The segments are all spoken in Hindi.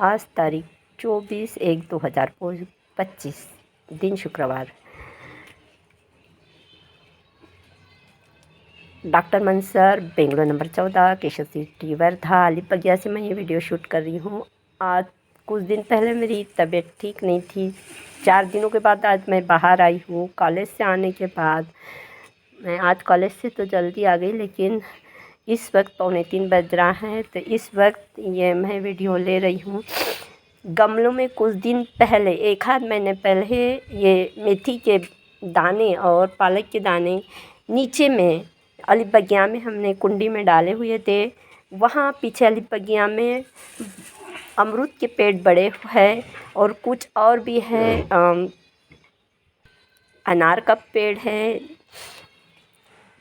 आज तारीख 24/1/2025 दिन शुक्रवार। डॉक्टर मंसर, बेंगलोर नंबर 14, केशव सिटी, वर्धा, अलीपगिया से मैं ये वीडियो शूट कर रही हूँ। आज कुछ दिन पहले मेरी तबीयत ठीक नहीं थी। 4 दिनों के बाद आज मैं बाहर आई हूँ कॉलेज से आने के बाद। मैं आज कॉलेज से तो जल्दी आ गई, लेकिन इस वक्त 2:45 बज रहा है। तो इस वक्त ये मैं वीडियो ले रही हूँ। गमलों में कुछ दिन पहले, 1 आध महीने पहले, ये मेथी के दाने और पालक के दाने नीचे में अली बगिया में हमने कुंडी में डाले हुए थे। वहाँ पीछे अली बगिया में अमरूद के पेड़ बड़े हैं और कुछ और भी है। अनार का पेड़ है।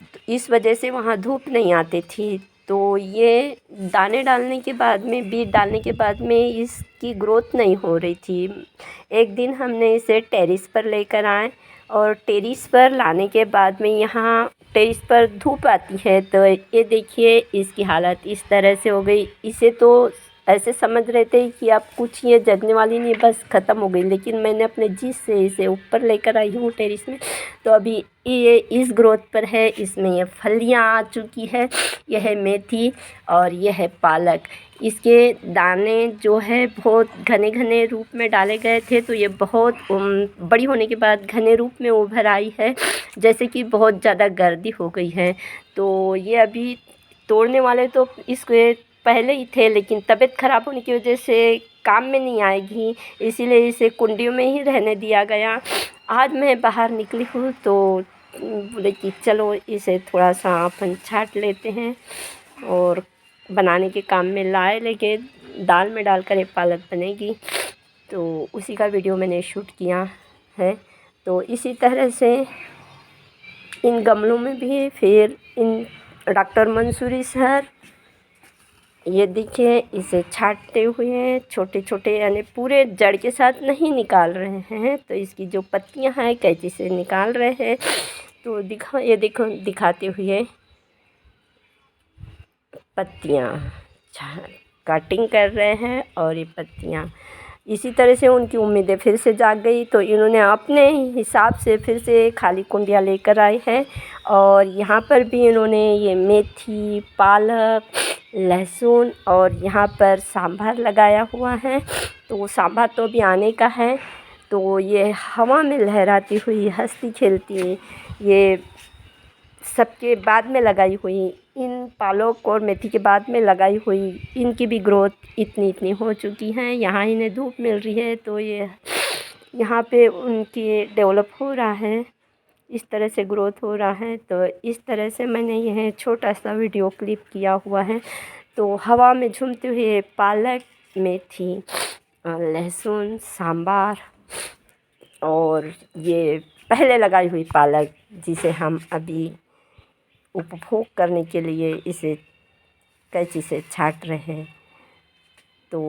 तो इस वजह से वहाँ धूप नहीं आती थी। तो ये दाने डालने के बाद में, बीज डालने के बाद में इसकी ग्रोथ नहीं हो रही थी। एक दिन हमने इसे टेरेस पर लेकर आए और टेरेस पर लाने के बाद में, यहाँ टेरेस पर धूप आती है तो ये देखिए इसकी हालत इस तरह से हो गई। इसे तो ऐसे समझ रहे थे कि अब कुछ ये जगने वाली नहीं, बस ख़त्म हो गई। लेकिन मैंने अपने जिद से इसे ऊपर लेकर आई हूँ टेरेस में, तो अभी ये इस ग्रोथ पर है। इसमें ये फलियाँ आ चुकी है। यह है मेथी और यह है पालक। इसके दाने जो है बहुत घने घने रूप में डाले गए थे, तो ये बहुत बड़ी होने के बाद घने रूप में उभर आई है, जैसे कि बहुत ज़्यादा गर्दी हो गई है। तो ये अभी तोड़ने वाले तो इसके पहले ही थे, लेकिन तबीयत ख़राब होने की वजह से काम में नहीं आएगी, इसीलिए इसे कुंडियों में ही रहने दिया गया। आज मैं बाहर निकली हूँ तो बोले कि चलो इसे थोड़ा सा अपन छाँट लेते हैं और बनाने के काम में लाए, लेके दाल में डालकर एक पालक बनेगी। तो उसी का वीडियो मैंने शूट किया है। तो इसी तरह से इन गमलों में भी फिर इन डॉक्टर मंसूरी सर, ये देखिए इसे छांटते हुए छोटे छोटे, यानी पूरे जड़ के साथ नहीं निकाल रहे हैं। तो इसकी जो पत्तियां हैं कैंची से निकाल रहे हैं। तो ये देखो दिखाते हुए पत्तियां कटिंग कर रहे हैं और ये पत्तियां इसी तरह से उनकी उम्मीदें फिर से जाग गई। तो इन्होंने अपने हिसाब से फिर से खाली कुंडियाँ लेकर आए हैं और यहाँ पर भी इन्होंने ये मेथी, पालक, लहसुन और यहाँ पर सांभर लगाया हुआ है। तो सांभर तो अभी आने का है। तो ये हवा में लहराती हुई, हंसती खेलती, ये सबके बाद में लगाई हुई, इन पालक और मेथी के बाद में लगाई हुई, इनकी भी ग्रोथ इतनी हो चुकी हैं। यहाँ इन्हें धूप मिल रही है तो ये यहाँ पे उनकी डेवलप हो रहा है, इस तरह से ग्रोथ हो रहा है। तो इस तरह से मैंने यह छोटा सा वीडियो क्लिप किया हुआ है। तो हवा में झूमते हुए पालक, मेथी, लहसुन, सांभर और ये पहले लगाई हुई पालक, जिसे हम अभी उपभोग करने के लिए इसे कैंची से छाँट रहे हैं। तो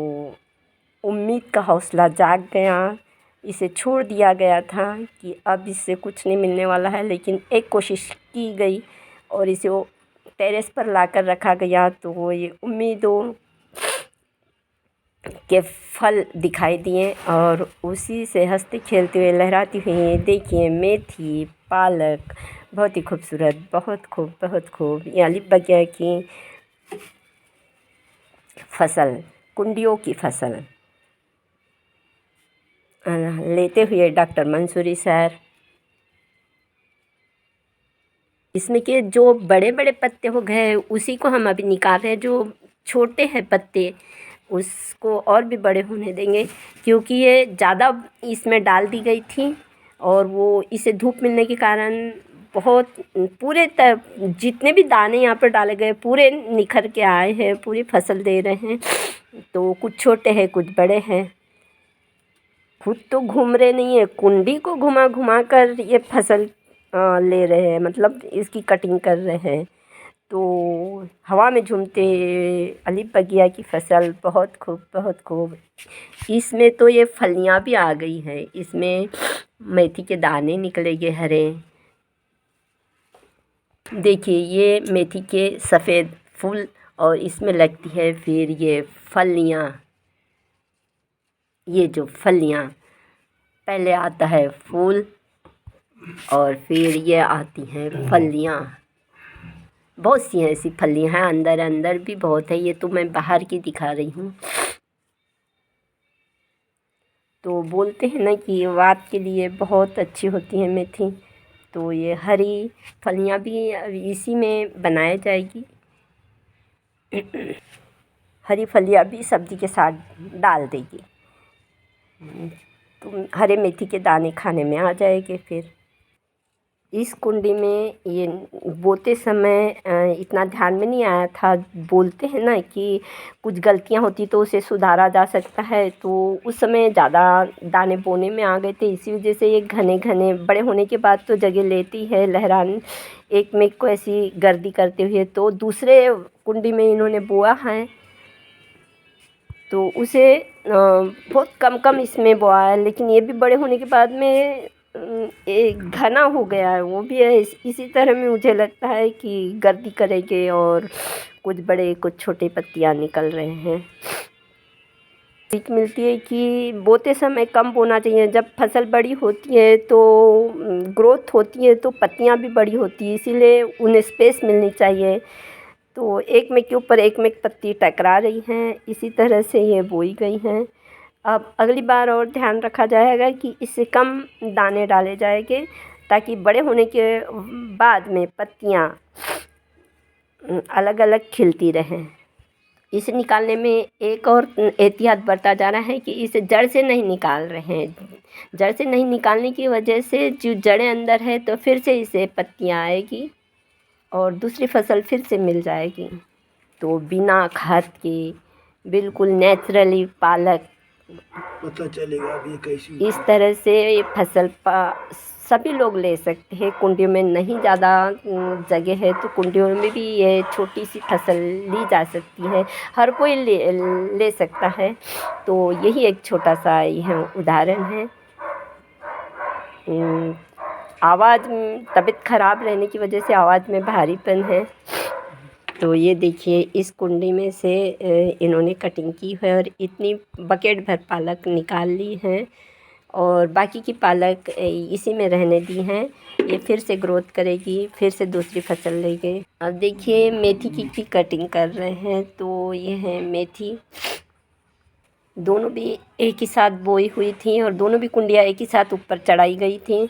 उम्मीद का हौसला जाग गया। इसे छोड़ दिया गया था कि अब इससे कुछ नहीं मिलने वाला है, लेकिन एक कोशिश की गई और इसे वो टेरेस पर लाकर रखा गया। तो वो ये उम्मीदों के फल दिखाई दिए और उसी से हंसते खेलते हुए लहराती हुई देखिए मेथी, पालक, बहुत ही खूबसूरत, बहुत खूब ये अली बगिया की फसल, कुंडियों की फसल लेते हुए डॉक्टर मंसूरी सर। इसमें के जो बड़े बड़े पत्ते हो गए उसी को हम अभी निकाल रहे हैं। जो छोटे हैं पत्ते उसको और भी बड़े होने देंगे, क्योंकि ये ज़्यादा इसमें डाल दी गई थी और वो इसे धूप मिलने के कारण बहुत पूरे जितने भी दाने यहाँ पर डाले गए पूरे निखर के आए हैं, पूरी फसल दे रहे हैं। तो कुछ छोटे हैं, कुछ बड़े हैं। खुद तो घूम रहे नहीं है, कुंडी को घुमा घुमा कर ये फसल ले रहे हैं, मतलब इसकी कटिंग कर रहे हैं। तो हवा में झूमते अली बगिया की फसल बहुत खूब। इसमें तो ये फलियां भी आ गई हैं। इसमें मेथी के दाने निकलेंगे हरे। देखिए ये मेथी के सफ़ेद फूल और इसमें लगती है फिर ये फलियां। ये जो फलियाँ, पहले आता है फूल और फिर ये आती हैं फलियाँ। बहुत सी ऐसी फलियाँ हैं, अंदर अंदर भी बहुत है। ये तो मैं बाहर की दिखा रही हूँ। तो बोलते हैं ना कि वात के लिए बहुत अच्छी होती है मेथी। तो ये हरी फलियाँ भी इसी में बनाई जाएगी। हरी फलियाँ भी सब्ज़ी के साथ डाल देगी तो हरे मेथी के दाने खाने में आ जाएंगे। फिर इस कुंडी में ये बोते समय इतना ध्यान में नहीं आया था। बोलते हैं ना कि कुछ गलतियां होती तो उसे सुधारा जा सकता है, तो उस समय ज़्यादा दाने बोने में आ गए थे। इसी वजह से ये घने घने बड़े होने के बाद तो जगह लेती है लहरान एक में को ऐसी गर्दी करते हुए। तो दूसरे कुंडी में इन्होंने बोआ है तो उसे बहुत कम कम इसमें बोआ है, लेकिन ये भी बड़े होने के बाद में एक घना हो गया है। वो भी है इसी तरह में मुझे लगता है कि गर्दी करेंगे और कुछ बड़े कुछ छोटे पत्तियां निकल रहे हैं। सीख मिलती है कि बोते समय कम बोना चाहिए। जब फसल बड़ी होती है तो ग्रोथ होती है तो पत्तियां भी बड़ी होती है, इसीलिए उन्हें स्पेस मिलनी चाहिए। तो एक में के ऊपर एक में पत्ती टकरा रही हैं, इसी तरह से ये बोई गई हैं। अब अगली बार और ध्यान रखा जाएगा कि इससे कम दाने डाले जाएंगे ताकि बड़े होने के बाद में पत्तियां अलग अलग खिलती रहें। इसे निकालने में एक और एहतियात बरता जा रहा है कि इसे जड़ से नहीं निकाल रहे हैं। जड़ से नहीं निकालने की वजह से जो जड़ें अंदर है तो फिर से इसे पत्तियां आएगी और दूसरी फसल फिर से मिल जाएगी। तो बिना खाद के बिल्कुल नेचुरली पालक पता चलेगा अब ये कैसी इस तरह से ये फसल सभी लोग ले सकते हैं। कुंडियों में नहीं ज़्यादा जगह है तो कुंडियों में भी ये छोटी सी फसल ली जा सकती है, हर कोई ले सकता है। तो यही एक छोटा सा यह उदाहरण है। आवाज़ तबीयत ख़राब रहने की वजह से आवाज़ में भारीपन है। तो ये देखिए इस कुंडी में से इन्होंने कटिंग की है और इतनी बकेट भर पालक निकाल ली है और बाकी की पालक इसी में रहने दी हैं। ये फिर से ग्रोथ करेगी, फिर से दूसरी फसल लेंगे। अब देखिए मेथी की भी कटिंग कर रहे हैं। तो ये है मेथी, दोनों भी एक ही साथ बोई हुई थी और दोनों भी कुंडियाँ एक ही साथ ऊपर चढ़ाई गई थी।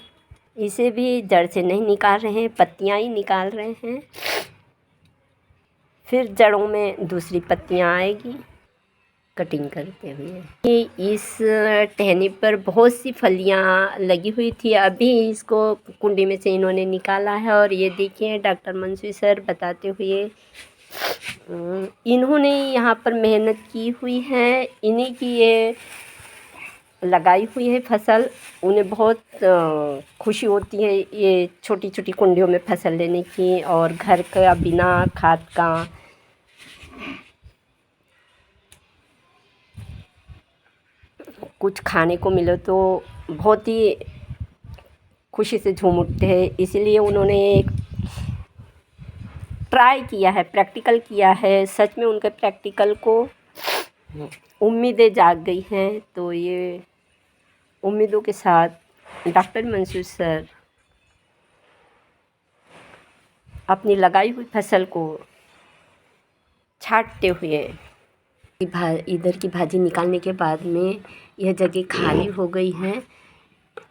इसे भी जड़ से नहीं निकाल रहे हैं, पत्तियाँ ही निकाल रहे हैं। फिर जड़ों में दूसरी पत्तियाँ आएगी कटिंग करते हुए। ये इस टहनी पर बहुत सी फलियाँ लगी हुई थी, अभी इसको कुंडी में से इन्होंने निकाला है। और ये देखिए डॉक्टर मंसूरी सर बताते हुए इन्होंने यहाँ पर मेहनत की हुई है, इन्हीं की ये लगाई हुई है फसल। उन्हें बहुत खुशी होती है ये छोटी छोटी कुंडियों में फसल लेने की और घर का बिना खाद का। कुछ खाने को मिले तो बहुत ही खुशी से झूम उठते हैं। इसीलिए उन्होंने एक ट्राई किया है, प्रैक्टिकल किया है। सच में उनके प्रैक्टिकल को उम्मीदें जाग गई हैं। तो ये उम्मीदों के साथ डॉक्टर मंसूरी सर अपनी लगाई हुई फसल को छांटते हुए इधर की भाजी निकालने के बाद में यह जगह खाली हो गई है।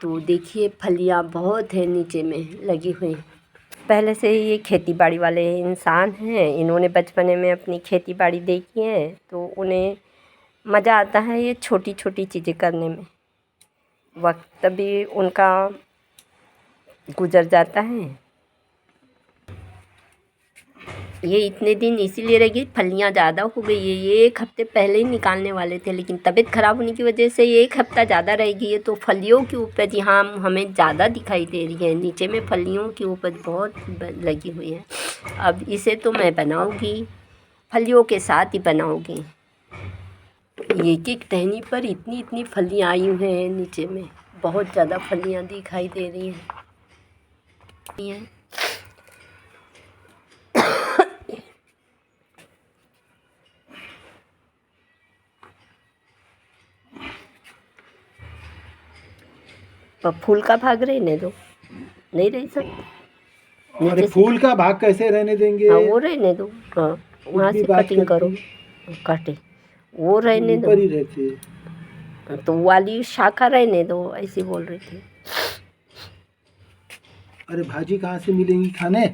तो देखिए फलियाँ बहुत है नीचे में लगी हुई। पहले से ही ये खेती बाड़ी वाले इंसान हैं, इन्होंने बचपने में अपनी खेती बाड़ी देखी है तो उन्हें मज़ा आता है ये छोटी छोटी चीज़ें करने में। वक्त भी उनका गुजर जाता है। ये इतने दिन इसीलिए रही, फलियाँ ज़्यादा हो गई है। ये एक हफ़्ते पहले ही निकालने वाले थे, लेकिन तबीयत ख़राब होने की वजह से ये एक हफ़्ता ज़्यादा रहेगी। ये तो फलियों की उपज यहाँ हमें ज़्यादा दिखाई दे रही है, नीचे में फलियों की उपज बहुत लगी हुई है। अब इसे तो मैं बनाऊँगी, फलियों के साथ ही बनाऊँगी। एक एक टहनी पर इतनी इतनी फलियाँ आई हुई हैं, नीचे में बहुत ज़्यादा फलियाँ दिखाई दे रही हैं। फूल का भाग रहने दो, नहीं रह सकते। अरे नीचे से फूल का भाग कैसे रहने देंगे? हाँ वो रहने दो, हाँ वहाँ इतनी से बात कटिंग करो, करती काटे वो रहने दो, ऊपर ही रहते। तो वो वाली शाखा रहने दो, ऐसे बोल रही थी। अरे भाजी कहाँ से मिलेंगी खाने?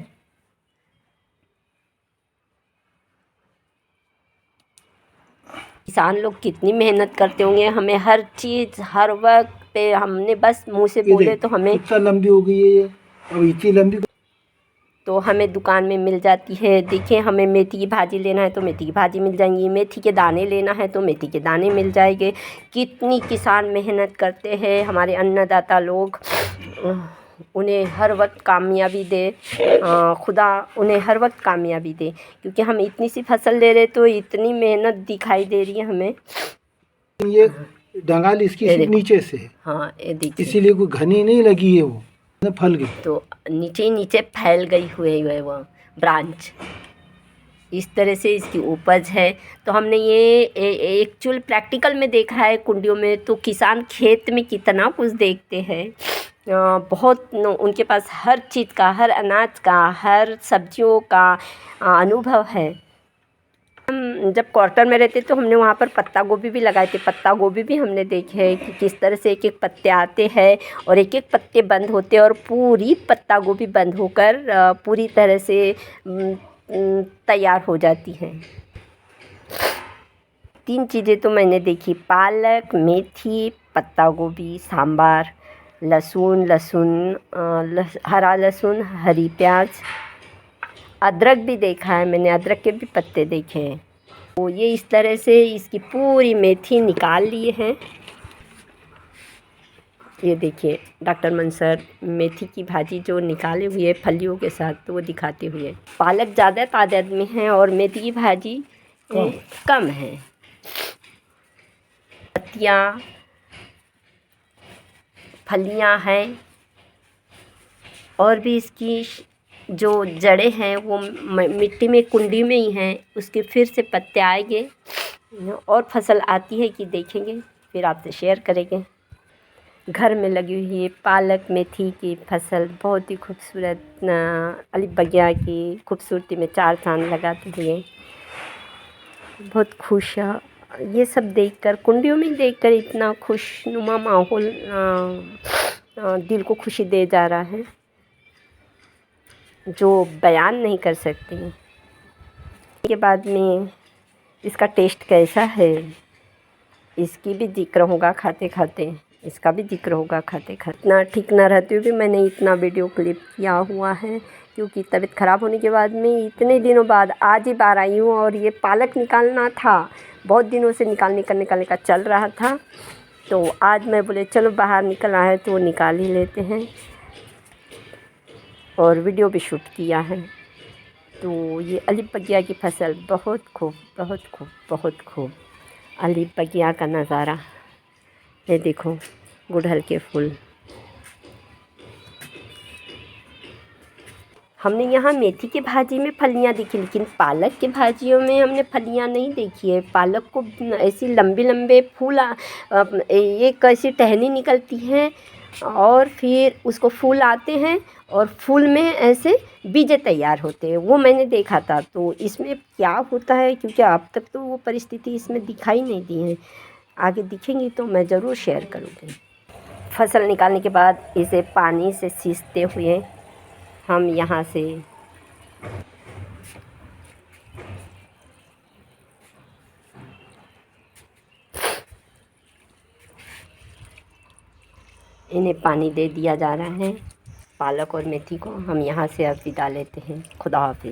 किसान लोग कितनी मेहनत करते होंगे, हमें हर चीज़ हर वक्त पे, हमने बस मुंह से ये बोले देख तो हमें, कितना लंबी हो गई है ये, अब इतनी लंबी। तो हमें दुकान में मिल जाती है। देखिए हमें मेथी की भाजी लेना है तो मेथी की भाजी मिल जाएंगी, मेथी के दाने लेना है तो मेथी के दाने मिल जाएंगे। कितनी किसान मेहनत करते हैं हमारे अन्नदाता लोग, उन्हें हर वक्त कामयाबी दे, खुदा उन्हें हर वक्त कामयाबी दे, क्योंकि हम इतनी सी फसल ले रहे तो इतनी मेहनत दिखाई दे रही है हमें। ये डंगाल इसकी ये सिर्फ देखो, नीचे से है, हाँ ये देखिए, इसीलिए कोई घनी नहीं लगी है, वो फल गई। तो नीचे नीचे फैल गई हुई है वो ब्रांच, इस तरह से इसकी उपज है। तो हमने ये एक्चुअल प्रैक्टिकल में देखा है कुंडियों में, तो किसान खेत में कितना कुछ देखते हैं, बहुत उनके पास हर चीज़ का, हर अनाज का, हर सब्जियों का अनुभव है। हम जब क्वार्टर में रहते तो हमने वहाँ पर पत्ता गोभी भी लगाए थे। पत्ता गोभी भी हमने देखे है कि किस तरह से एक एक पत्ते आते हैं और एक एक पत्ते बंद होते हैं, और पूरी पत्ता गोभी बंद होकर पूरी तरह से तैयार हो जाती है। 3 चीज़ें तो मैंने देखी, पालक, मेथी, पत्ता गोभी, सांभर, लहसुन, हरा लहसुन, हरी प्याज, अदरक भी देखा है मैंने, अदरक के भी पत्ते देखे हैं। तो ये इस तरह से इसकी पूरी मेथी निकाल लिए हैं। ये देखिए डॉक्टर मनसर मेथी की भाजी जो निकाले हुए फलियों के साथ, तो वो दिखाते हुए। पालक ज़्यादा तादाद में है और मेथी की भाजी कम है। पत्तियाँ, फलियाँ हैं, और भी इसकी जो जड़ें हैं वो मिट्टी में कुंडी में ही हैं, उसके फिर से पत्ते आएंगे और फसल आती है कि देखेंगे, फिर आपसे शेयर करेंगे। घर में लगी हुई है पालक मेथी की फसल बहुत ही खूबसूरत, अली बगिया की खूबसूरती में 4 चांद लगाते हुए, बहुत खुश है ये सब देखकर, कुंडियों में देखकर इतना खुशनुमा माहौल दिल को खुशी दे जा रहा है जो बयान नहीं कर सकती। के बाद में इसका टेस्ट कैसा है, इसकी भी जिक्र होगा खाते खाते, इसका भी जिक्र होगा खाते खाते। इतना ठीक ना रहते हुए भी मैंने इतना वीडियो क्लिप किया हुआ है, क्योंकि तबीयत ख़राब होने के बाद में इतने दिनों बाद आज ही बाहर आई हूँ, और ये पालक निकालना था, बहुत दिनों से निकालने का चल रहा था, तो आज मैं बोले चलो बाहर निकल आए तो वो निकाल ही लेते हैं, और वीडियो भी शूट किया है। तो ये अली बगिया की फसल बहुत खूब, बहुत खूब, बहुत खूब। अली बगिया का नज़ारा, ये देखो गुड़हल के फूल। हमने यहाँ मेथी की भाजी में फलियाँ देखी, लेकिन पालक की भाजियों में हमने फलियाँ नहीं देखी है। पालक को ऐसी लंबे लंबे फूल, एक ऐसी टहनी निकलती है और फिर उसको फूल आते हैं और फूल में ऐसे बीज तैयार होते हैं, वो मैंने देखा था। तो इसमें क्या होता है, क्योंकि अब तक तो वो परिस्थिति इसमें दिखाई नहीं दी है, आगे दिखेंगी तो मैं ज़रूर शेयर करूँगी। फसल निकालने के बाद इसे पानी से सींचते हुए हम यहाँ से इन्हें पानी दे दिया जा रहा है, पालक और मेथी को। हम यहाँ से अब विदा लेते हैं। खुदा हाफिज़।